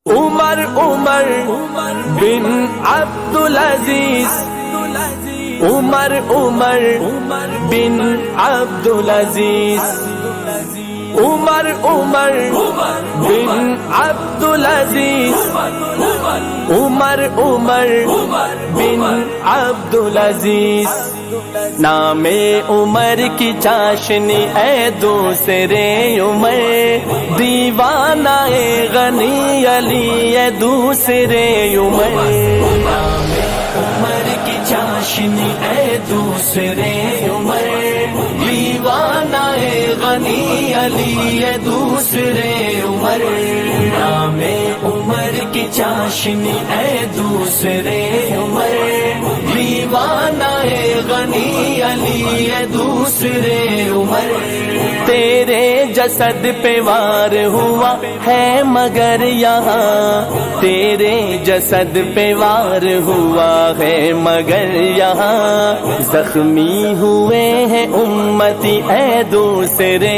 عمر بن عبدالعزیز، عمر بن عبدالعزیز، عمر بن عبدالعزیز، عمر بن عبدالعزیز۔ نام عمر کی چاشنی اے دوسرے عمر، دیوانہ غنی علی اے دوسرے عمر۔ نام عمر کی چاشنی اے دوسرے عمر، دیوانہ غنی علی اے دوسرے عمر۔ نام عمر کی چاشنی اے دوسرے عمر، دیوانہ غنی علی اے دوسرے عمر۔ تیرے جسد پہ وار ہوا ہے مگر یہاں، تیرے جسد پہ وار ہوا ہے مگر یہاں، زخمی ہوئے ہیں امتی اے دوسرے